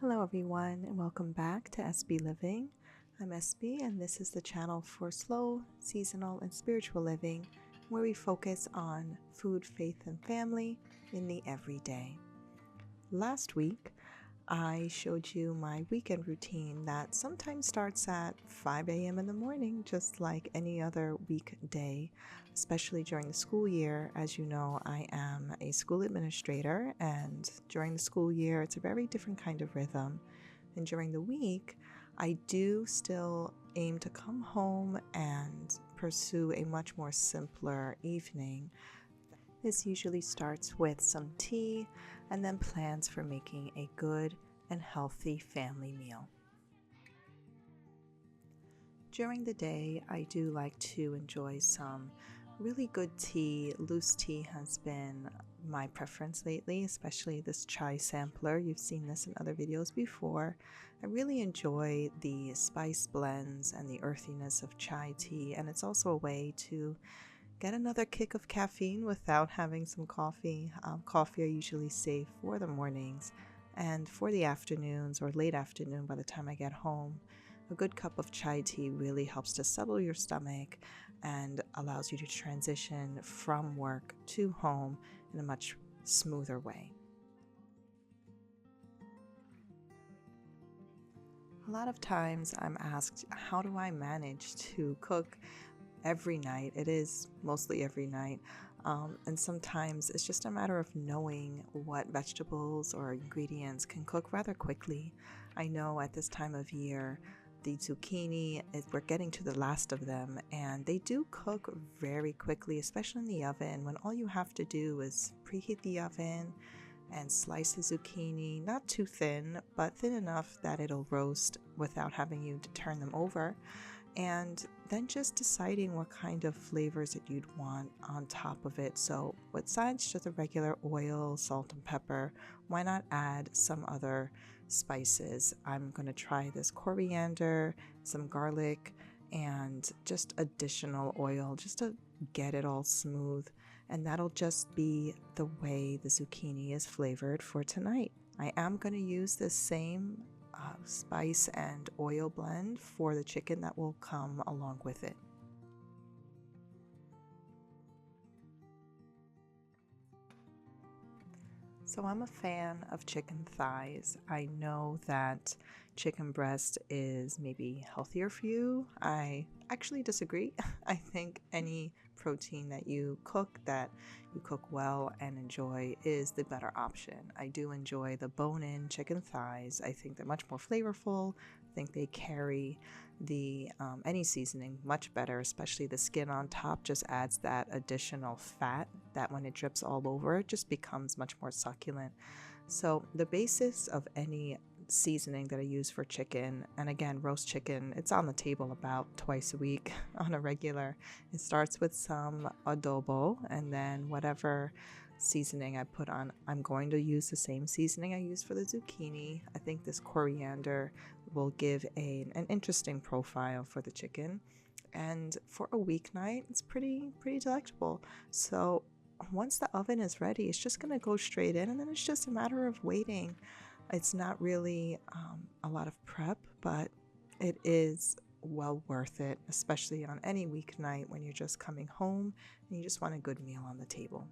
Hello everyone and welcome back to SB Living. I'm SB and this is the channel for slow, seasonal, and spiritual living where we focus on food, faith, and family in the everyday. Last week, I showed you my weekend routine that sometimes starts at 5 a.m. in the morning, just like any other weekday, especially during the school year. As you know, I am a school administrator, and during the school year, it's a very different kind of rhythm. And during the week, I do still aim to come home and pursue a much more simpler evening. This usually starts with some tea and then plans for making a good and healthy family meal. During the day, I do like to enjoy some really good tea. Loose tea has been my preference lately, especially this chai sampler. You've seen this in other videos before. I really enjoy the spice blends and the earthiness of chai tea, and it's also a way to get another kick of caffeine without having some coffee. Coffee I usually save for the mornings, and for the afternoons or late afternoon by the time I get home, a good cup of chai tea really helps to settle your stomach and allows you to transition from work to home in a much smoother way. A lot of times I'm asked, how do I manage to cook every night? It is mostly every night. And sometimes it's just a matter of knowing what vegetables or ingredients can cook rather quickly. I know at this time of year, the zucchini, we're getting to the last of them, and they do cook very quickly, especially in the oven, when all you have to do is preheat the oven and slice the zucchini, not too thin, but thin enough that it'll roast without having you to turn them over. And then just deciding what kind of flavors that you'd want on top of it. So besides just a regular oil, salt, and pepper, why not add some other spices? I'm going to try this coriander, some garlic, and just additional oil just to get it all smooth. And that'll just be the way the zucchini is flavored for tonight. I am going to use this same spice and oil blend for the chicken that will come along with it. So I'm a fan of chicken thighs. I know that chicken breast is maybe healthier for you. I actually disagree. I think any protein that you cook well and enjoy is the better option. I do enjoy the bone-in chicken thighs. I think they're much more flavorful. I think they carry the any seasoning much better, especially the skin on top just adds that additional fat that when it drips all over it just becomes much more succulent. So the basis of any seasoning that I use for chicken, and again, roast chicken, it's on the table about twice a week on a regular. It starts with some adobo, and then whatever seasoning I put on, I'm going to use the same seasoning I use for the zucchini. I think this coriander will give an interesting profile for the chicken, and for a weeknight it's pretty delectable. So once the oven is ready, it's just going to go straight in, and then it's just a matter of waiting. It's not really a lot of prep, but it is well worth it, especially on any weeknight when you're just coming home and you just want a good meal on the table.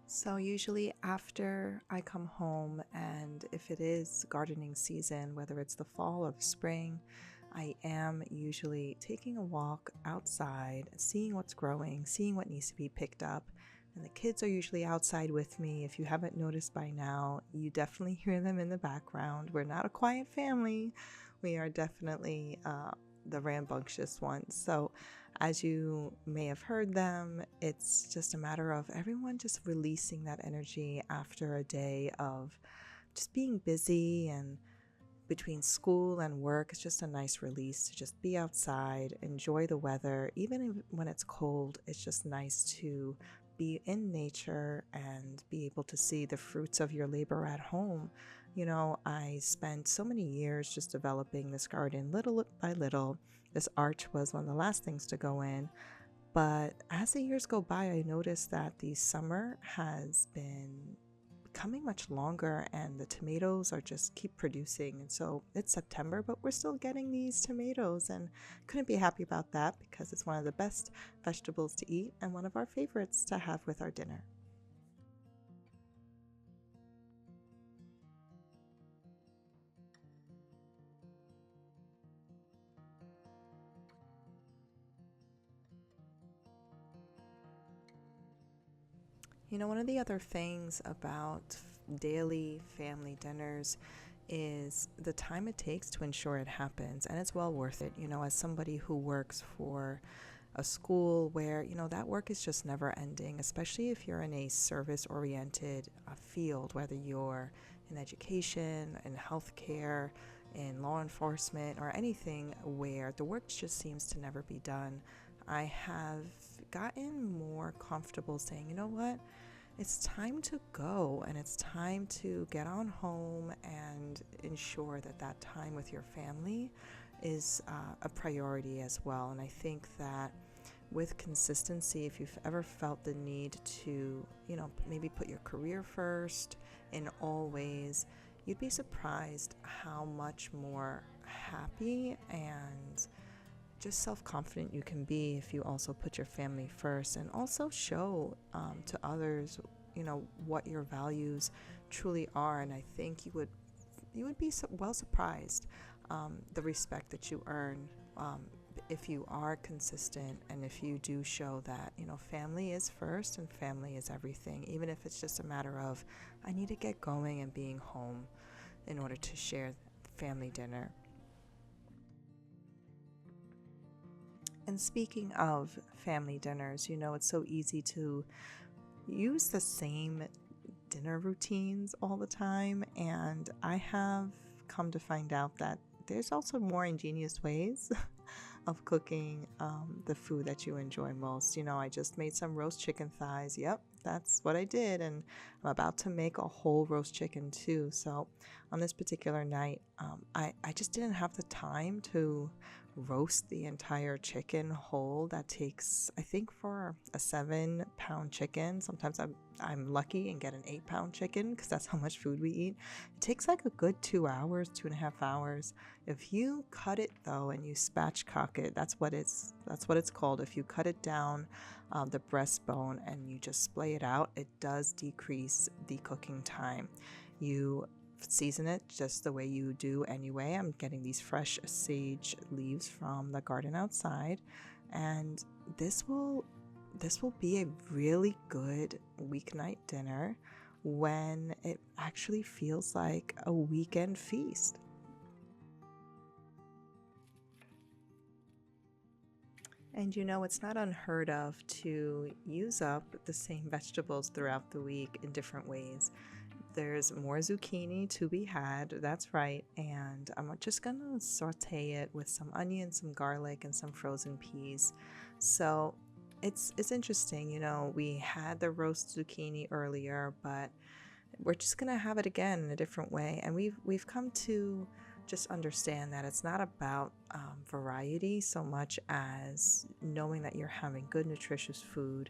So usually after I come home, and if it is gardening season, whether it's the fall or the spring, I am usually taking a walk outside, seeing what's growing, seeing what needs to be picked up. And the kids are usually outside with me. If you haven't noticed by now, you definitely hear them in the background. We're not a quiet family. We are definitely the rambunctious ones. So as you may have heard them, it's just a matter of everyone just releasing that energy after a day of just being busy and between school and work, it's just a nice release to just be outside, enjoy the weather. Even when it's cold, it's just nice to be in nature and be able to see the fruits of your labor at home. I spent so many years just developing this garden little by little. This arch was one of the last things to go in. But as the years go by, I noticed that the summer has been becoming much longer and the tomatoes are just keep producing. And so it's September, but we're still getting these tomatoes and couldn't be happy about that because it's one of the best vegetables to eat and one of our favorites to have with our dinner. One of the other things about daily family dinners is the time it takes to ensure it happens, and it's well worth it. As somebody who works for a school where, that work is just never ending, especially if you're in a service oriented field, whether you're in education, in healthcare, in law enforcement, or anything where the work just seems to never be done. I have gotten more comfortable saying, you know what? It's time to go and it's time to get on home and ensure that that time with your family is a priority as well. And I think that with consistency, if you've ever felt the need to, maybe put your career first in all ways, you'd be surprised how much more happy and just self-confident you can be if you also put your family first and also show to others what your values truly are. And I think you would be well surprised the respect that you earn if you are consistent and if you do show that family is first and family is everything, even if it's just a matter of I need to get going and being home in order to share family dinner. And speaking of family dinners, it's so easy to use the same dinner routines all the time. And I have come to find out that there's also more ingenious ways of cooking the food that you enjoy most. I just made some roast chicken thighs. Yep, that's what I did. And I'm about to make a whole roast chicken too. So on this particular night, I just didn't have the time to roast the entire chicken whole. That takes, I think, for a 7-pound chicken. Sometimes I'm lucky and get an 8-pound chicken because that's how much food we eat. It takes like a good 2 hours, 2.5 hours. If you cut it though and you spatchcock it, that's what it's called. If you cut it down, the breastbone, and you just splay it out, it does decrease the cooking time. You season it just the way you do anyway. I'm getting these fresh sage leaves from the garden outside, and this will be a really good weeknight dinner when it actually feels like a weekend feast. And it's not unheard of to use up the same vegetables throughout the week in different ways. There's more zucchini to be had, that's right, and I'm just gonna saute it with some onion, some garlic, and some frozen peas. So it's interesting, we had the roast zucchini earlier, but we're just gonna have it again in a different way. And we've come to just understand that it's not about variety so much as knowing that you're having good nutritious food,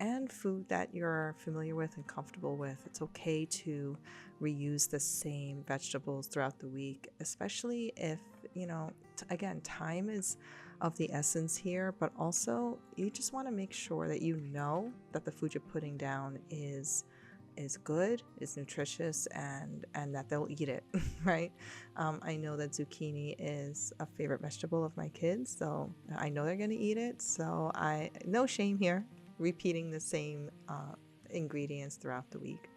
and food that you're familiar with and comfortable with. It's okay to reuse the same vegetables throughout the week, especially if, again, time is of the essence here, but also you just want to make sure that that the food you're putting down is good, is nutritious, and that they'll eat it, right? I know that zucchini is a favorite vegetable of my kids, so I know they're going to eat it. So no shame here, repeating the same ingredients throughout the week.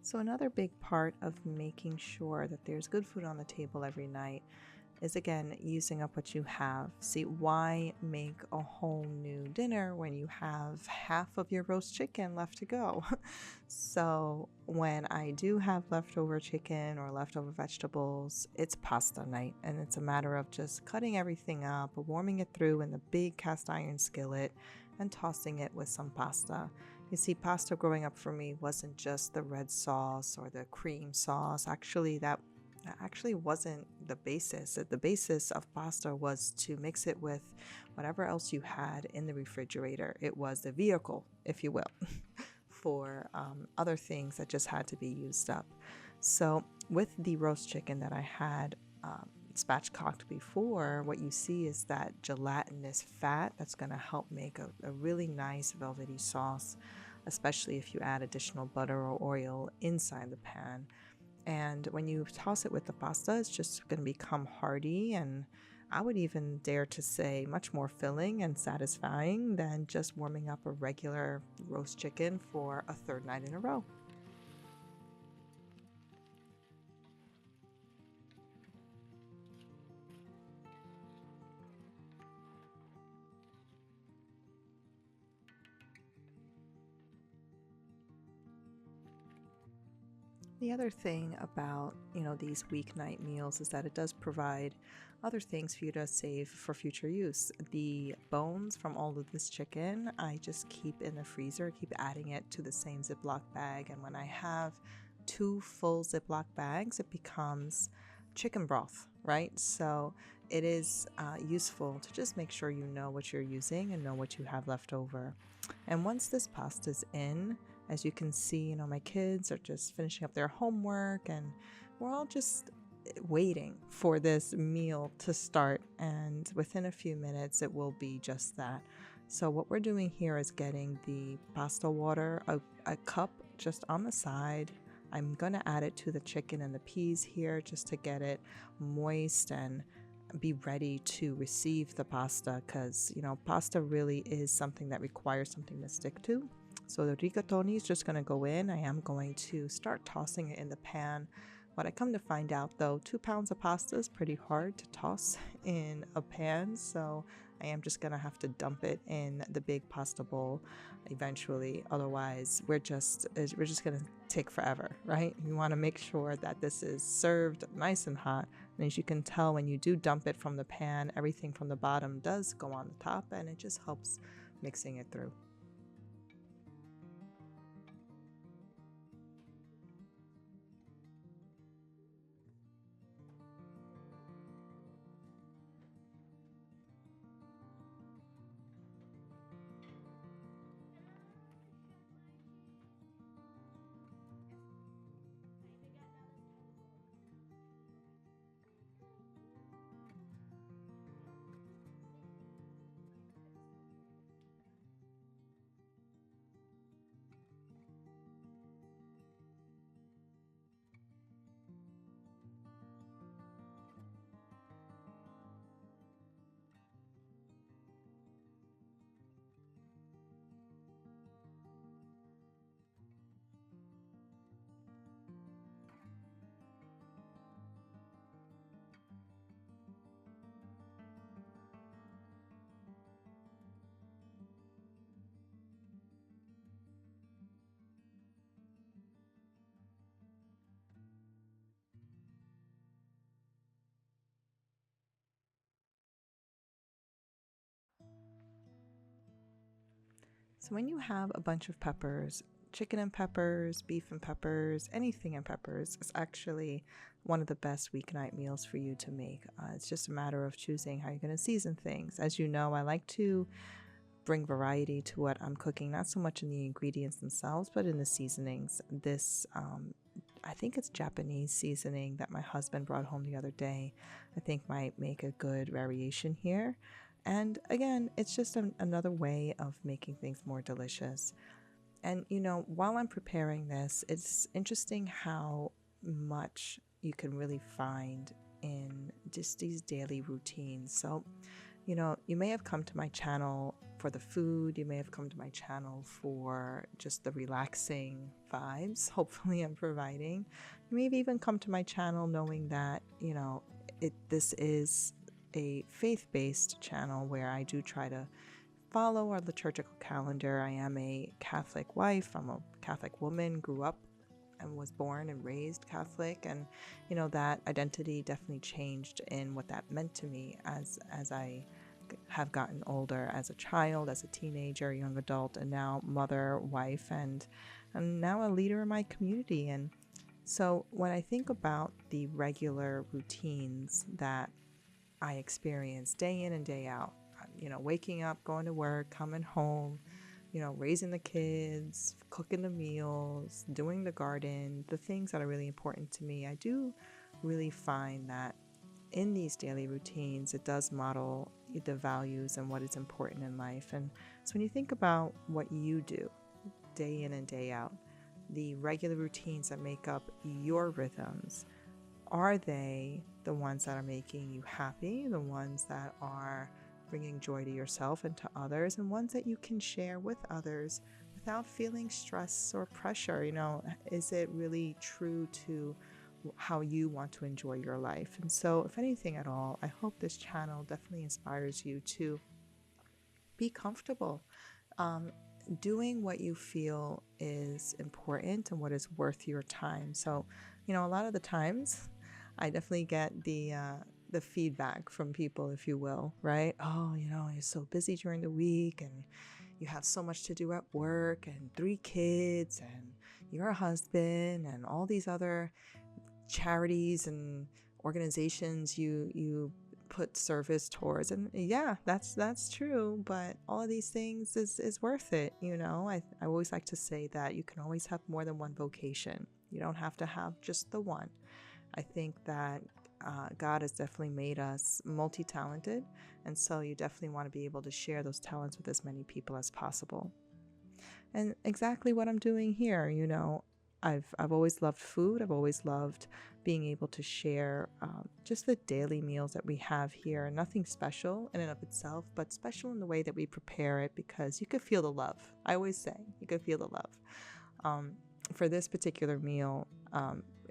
So, another big part of making sure that there's good food on the table every night is again using up what you have. See, why make a whole new dinner when you have half of your roast chicken left to go? So, when I do have leftover chicken or leftover vegetables, it's pasta night, and it's a matter of just cutting everything up, warming it through in the big cast iron skillet, and tossing it with some pasta. You see, pasta growing up for me wasn't just the red sauce or the cream sauce. That actually wasn't the basis. The basis of pasta was to mix it with whatever else you had in the refrigerator. It was the vehicle, if you will, for other things that just had to be used up. So, with the roast chicken that I had spatchcocked before, what you see is that gelatinous fat that's going to help make a really nice velvety sauce, especially if you add additional butter or oil inside the pan. And when you toss it with the pasta, it's just going to become hearty, and I would even dare to say much more filling and satisfying than just warming up a regular roast chicken for a third night in a row. The other thing about, these weeknight meals is that it does provide other things for you to save for future use. The bones from all of this chicken, I just keep in the freezer, keep adding it to the same Ziploc bag. And when I have two full Ziploc bags, it becomes chicken broth, right? So it is useful to just make sure you know what you're using and know what you have left over. And once this pasta's in, as you can see, my kids are just finishing up their homework, and we're all just waiting for this meal to start. And within a few minutes, it will be just that. So what we're doing here is getting the pasta water, a cup just on the side. I'm going to add it to the chicken and the peas here just to get it moist and be ready to receive the pasta, because pasta really is something that requires something to stick to. So the rigatoni is just going to go in. I am going to start tossing it in the pan. What I come to find out, though, 2 pounds of pasta is pretty hard to toss in a pan, so I am just going to have to dump it in the big pasta bowl eventually. Otherwise, we're just going to take forever, right? We want to make sure that this is served nice and hot. And as you can tell, when you do dump it from the pan, everything from the bottom does go on the top, and it just helps mixing it through. So when you have a bunch of peppers, chicken and peppers, beef and peppers, anything and peppers, is actually one of the best weeknight meals for you to make. It's just a matter of choosing how you're going to season things. As you know, I like to bring variety to what I'm cooking, not so much in the ingredients themselves, but in the seasonings. I think it's Japanese seasoning that my husband brought home the other day. I think might make a good variation here. And again, it's just another way of making things more delicious. And while I'm preparing this, it's interesting how much you can really find in just these daily routines. So You may have come to my channel for the food, you may have come to my channel for just the relaxing vibes, hopefully I'm providing. You may have even come to my channel knowing that, this is a faith-based channel where I do try to follow our liturgical calendar. I am a Catholic wife, I'm a Catholic woman, grew up and was born and raised Catholic, and that identity definitely changed in what that meant to me as I have gotten older, as a child, as a teenager, young adult, and now mother, wife, and now a leader in my community. And so when I think about the regular routines that I experience day in and day out, waking up, going to work, coming home, raising the kids, cooking the meals, doing the garden, the things that are really important to me, I do really find that in these daily routines, it does model the values and what is important in life. And so when you think about what you do day in and day out, the regular routines that make up your rhythms, are they the ones that are making you happy, the ones that are bringing joy to yourself and to others, and ones that you can share with others without feeling stress or pressure? Is it really true to how you want to enjoy your life? And so, if anything at all, I hope this channel definitely inspires you to be comfortable doing what you feel is important and what is worth your time. So, a lot of the times I definitely get the feedback from people, if you will, right? Oh, you're so busy during the week and you have so much to do at work and 3 kids and you're a husband and all these other charities and organizations you put service towards. And yeah, that's true, but all of these things is worth it. I always like to say that you can always have more than one vocation. You don't have to have just the one. I think that God has definitely made us multi-talented, and so you definitely want to be able to share those talents with as many people as possible. And exactly what I'm doing here, I've always loved food. I've always loved being able to share just the daily meals that we have here. Nothing special in and of itself, but special in the way that we prepare it, because you could feel the love. I always say you could feel the love. For this particular meal,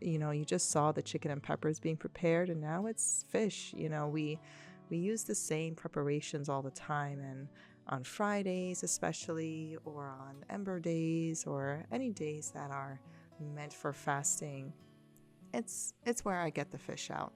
you just saw the chicken and peppers being prepared, and now it's fish. We use the same preparations all the time, and on Fridays especially, or on Ember days, or any days that are meant for fasting, it's where I get the fish out.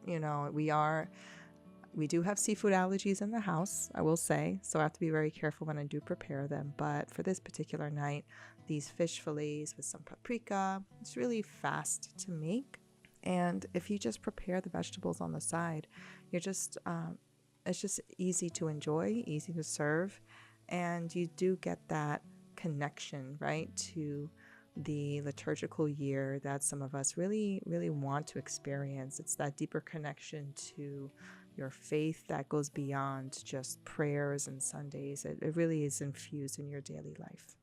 We do have seafood allergies in the house, I will say, so I have to be very careful when I do prepare them. But for this particular night, these fish fillets with some paprika, it's really fast to make. And if you just prepare the vegetables on the side, it's just easy to enjoy, easy to serve, and you do get that connection, right, to the liturgical year that some of us really, really want to experience. It's that deeper connection to your faith that goes beyond just prayers and Sundays. It really is infused in your daily life.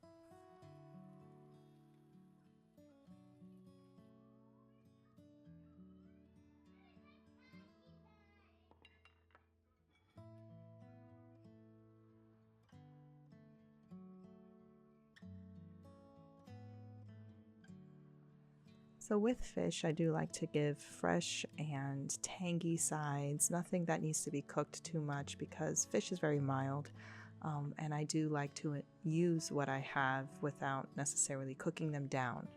So with fish, I do like to give fresh and tangy sides, nothing that needs to be cooked too much, because fish is very mild. And I do like to use what I have without necessarily cooking them down.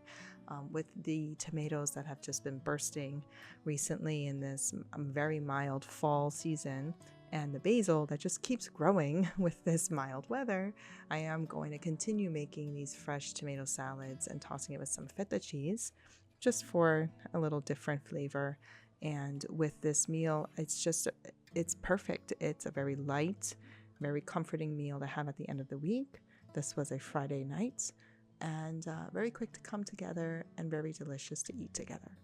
With the tomatoes that have just been bursting recently in this very mild fall season, and the basil that just keeps growing with this mild weather, I am going to continue making these fresh tomato salads and tossing it with some feta cheese, just for a little different flavor. And with this meal, it's perfect. It's a very light, very comforting meal to have at the end of the week. This was a Friday night, and very quick to come together and very delicious to eat together.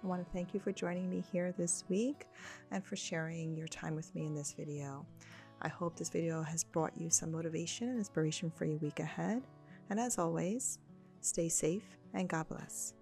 I want to thank you for joining me here this week and for sharing your time with me in this video. I hope this video has brought you some motivation and inspiration for your week ahead. And as always, stay safe and God bless.